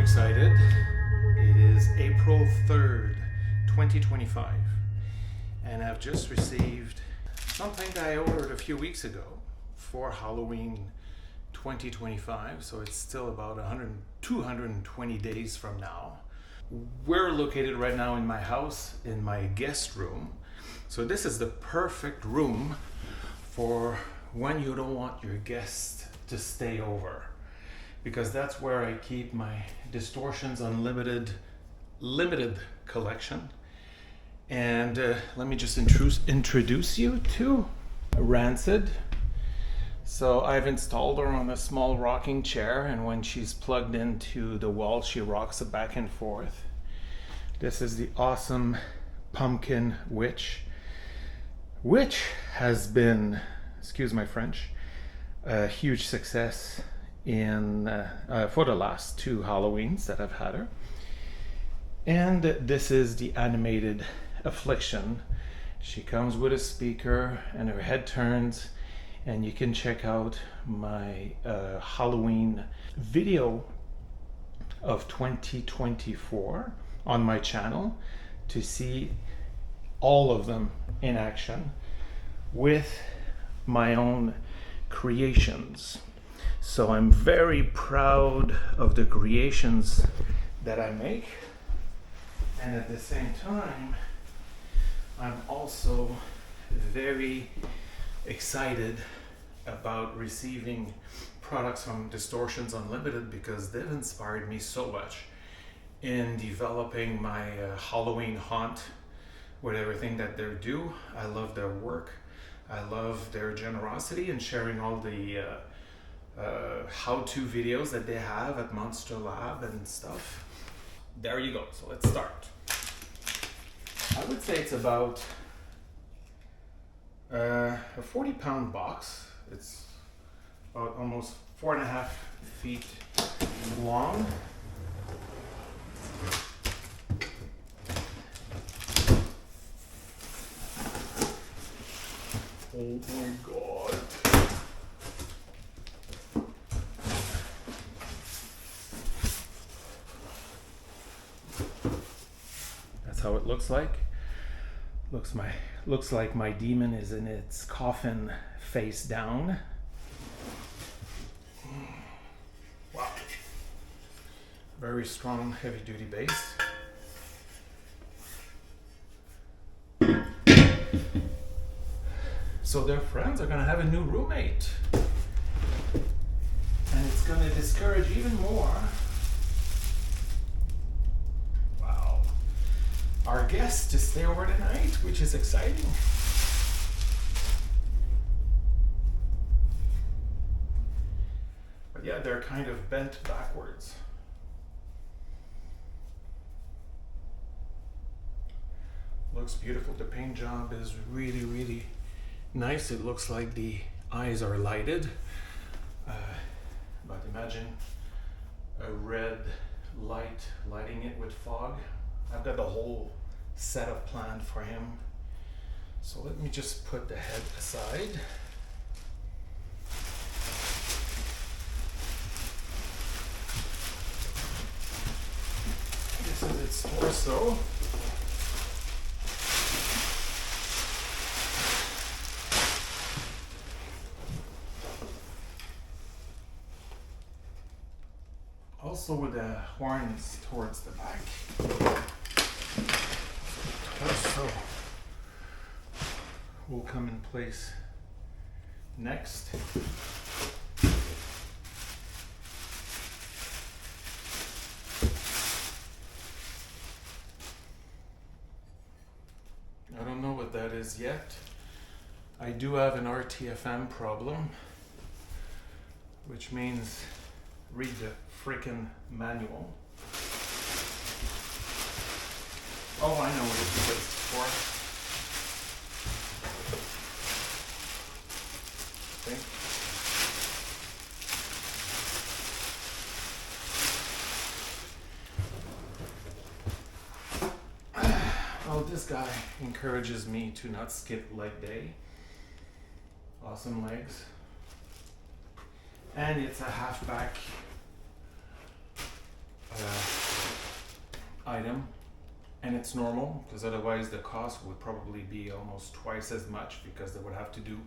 excited. It is April 3rd, 2025, and I've just received something that I ordered a few weeks ago for Halloween 2025, so it's still about 220 days from now. We're located right now in my house, in my guest room, so this is the perfect room for when you don't want your guests to stay over, because that's where I keep my Distortions Unlimited limited collection. And let me just introduce you to Rancid. So I've installed her on a small rocking chair, and when she's plugged into the wall, she rocks it back and forth. This is the awesome Pumpkin Witch, which has been, excuse my French, a huge success in for the last 2 Halloweens that I've had her. And this is the animated Affliction. She comes with a speaker and her head turns, and you can check out my Halloween video of 2024 on my channel to see all of them in action with my own creations. So I'm very proud of the creations that I make, and at the same time I'm also very excited about receiving products from Distortions Unlimited, because they've inspired me so much in developing my Halloween haunt with everything that they do. I love their work. I love their generosity in sharing all the how-to videos that they have at Monster Lab and stuff. There you go. So let's start. I would say it's about a 40-pound box. It's about almost 4.5 feet long. Oh my God. That's how it looks like. Looks like my demon is in its coffin face down. Wow. Very strong, heavy duty bass. So their friends are gonna have a new roommate. And it's gonna discourage even more our guests to stay over tonight, which is exciting. But yeah, they're kind of bent backwards. Looks beautiful. The paint job is really, really nice. It looks like the eyes are lighted. But imagine a red light lighting it with fog. I've got the whole setup planned for him. So let me just put the head aside. This is its torso. Also with the horns towards the back. Torso will come in place next. I don't know what that is yet. I do have an RTFM problem, which means read the frickin' manual. Oh, I know what it's for. Okay. Oh, this guy encourages me to not skip leg day. Awesome legs. And it's a halfback item, and it's normal because otherwise the cost would probably be almost twice as much because they would have to do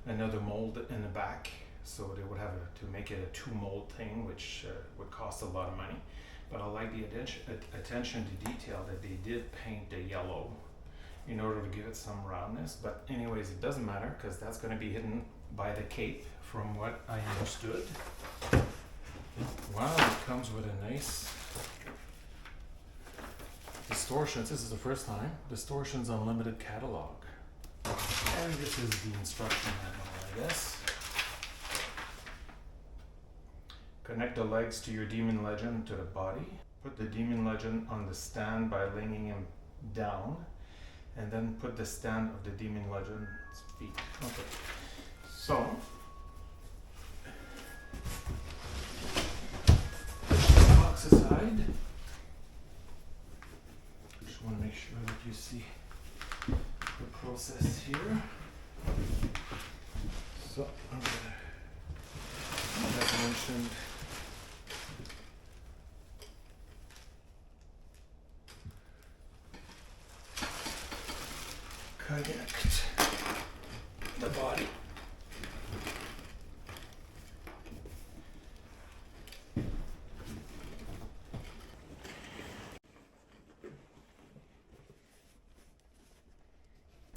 another mold in the back, so they would have to make it a 2 mold thing, which would cost a lot of money. But I like the attention to detail that they did paint the yellow in order to give it some roundness. But anyways, it doesn't matter because that's going to be hidden by the cape from what I understood. Wow, it comes with a nice Distortions. This is the first time. Distortions Unlimited catalog. And this is the instruction manual, I guess. Connect the legs to your demon legend to the body. Put the demon legend on the stand by laying him down. And then put the stand of the demon legend's feet. Okay. So, put the box aside. Just want to make sure that you see the process here. So, I'm gonna, as mentioned, connect the body.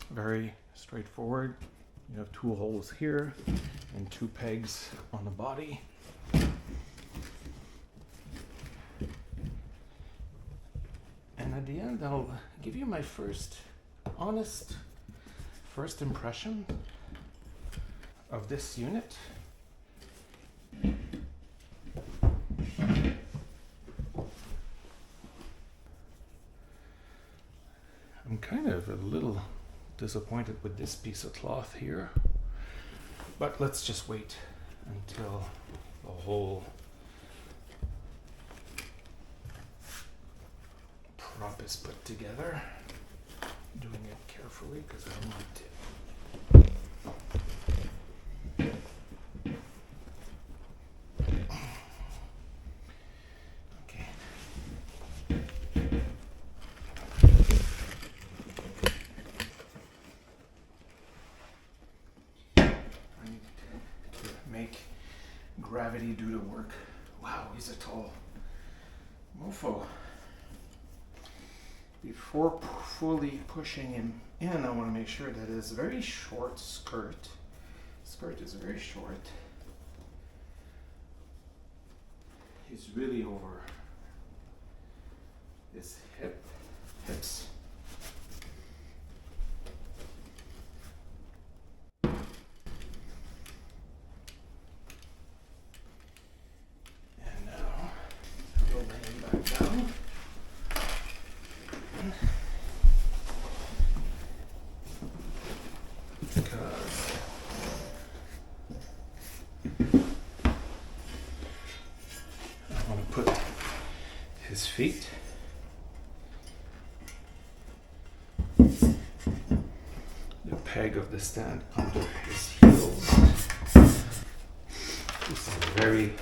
Very straightforward. You have 2 holes here and 2 pegs on the body. And at the end, I'll give you my honest first impression of this unit. I'm kind of a little disappointed with this piece of cloth here, but let's just wait until the whole prop is put together. Doing it carefully because I don't want to. Okay. I need to make gravity do the work. Wow, he's a tall mofo. Before fully pushing him in, I want to make sure that his very short skirt is very short. He's really over his hips. And now we'll lay him back down. His feet. The peg of the stand under his heels. This is a very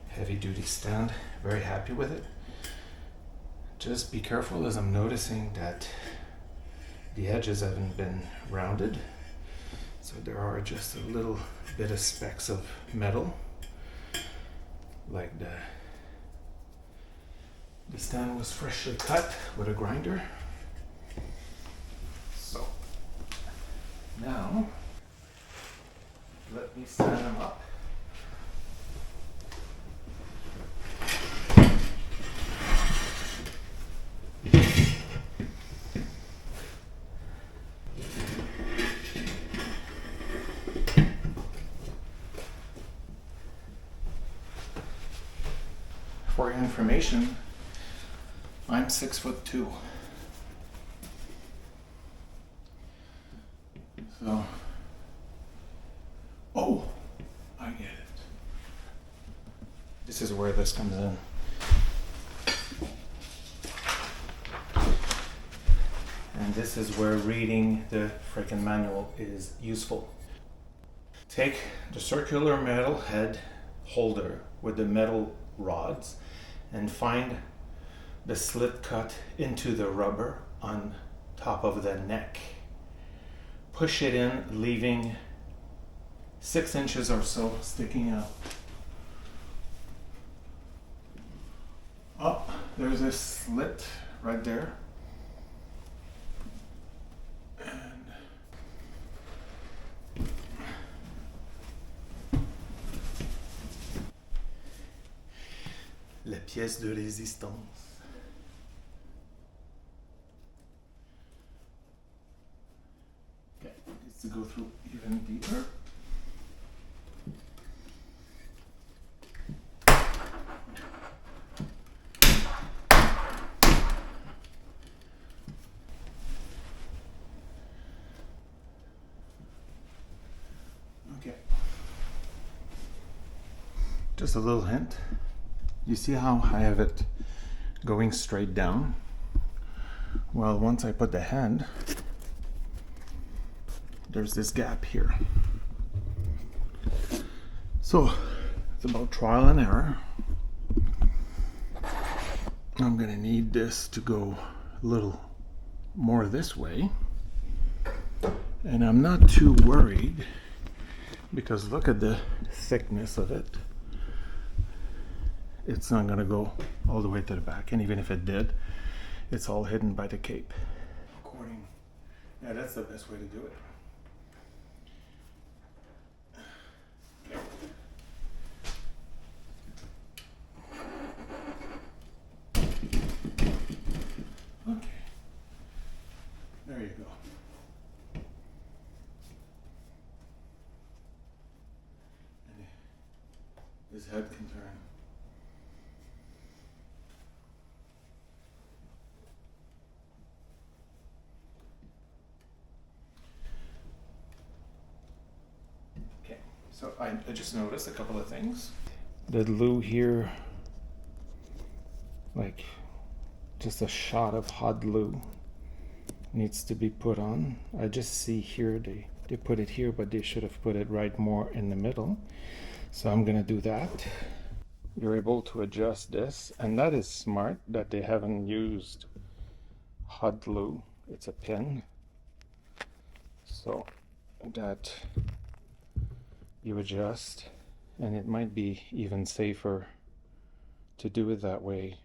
heavy duty stand. Very happy with it. Just be careful as I'm noticing that the edges haven't been rounded. So there are just a little bit of specks of metal. Like the stand was freshly cut with a grinder. So now let me stand them up. For your information, I'm 6'2". So, oh, I get it. This is where this comes in. And this is where reading the freaking manual is useful. Take the circular metal head holder with the metal rods and find the slit cut into the rubber on top of the neck. Push it in, leaving 6 inches or so sticking out. Oh, there's a slit right there. And la pièce de résistance. Okay, needs to go through even deeper. Okay. Just a little hint. You see how I have it going straight down? Well, once I put the hand, there's this gap here. So it's about trial and error. I'm gonna need this to go a little more this way. And I'm not too worried because look at the thickness of it. It's not gonna go all the way to the back, and even if it did, it's all hidden by the cape. Yeah, that's the best way to do it. Okay, there you go. And his head can turn. So I just noticed a couple of things. The glue here, like just a shot of hot glue needs to be put on. I just see here they put it here, but they should have put it right more in the middle. So I'm gonna do that. You're able to adjust this, and that is smart that they haven't used hot glue. It's a pin. So that you adjust, and it might be even safer to do it that way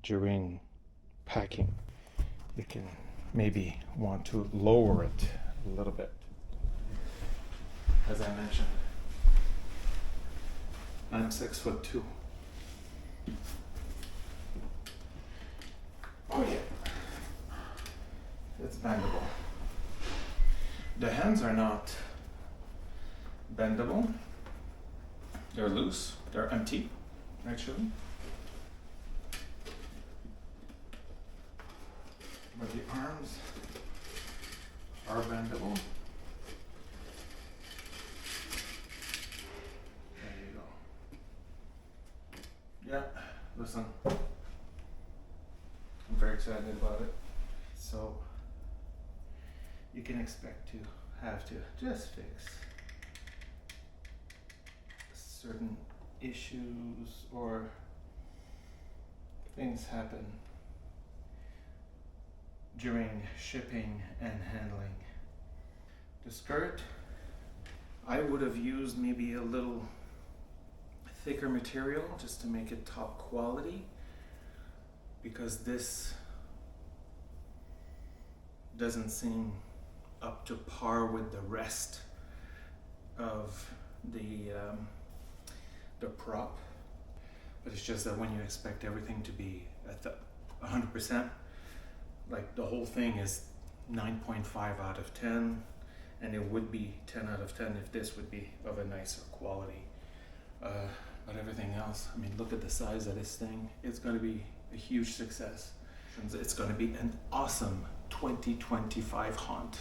during packing. You can maybe want to lower it a little bit. As I mentioned, I'm 6'2". Oh yeah, it's bendable. The hands are not bendable. They're loose. They're empty, actually. But the arms are bendable. There you go. Yeah, listen. I'm very excited about it. So you can expect to have to just fix certain issues or things happen during shipping and handling. The skirt, I would have used maybe a little thicker material just to make it top quality, because this doesn't seem up to par with the rest of the prop. But it's just that when you expect everything to be at the 100%, like the whole thing is 9.5 out of 10, and it would be 10 out of 10 if this would be of a nicer quality. But everything else, I mean, look at the size of this thing. It's going to be a huge success. It's going to be an awesome 2025 haunt.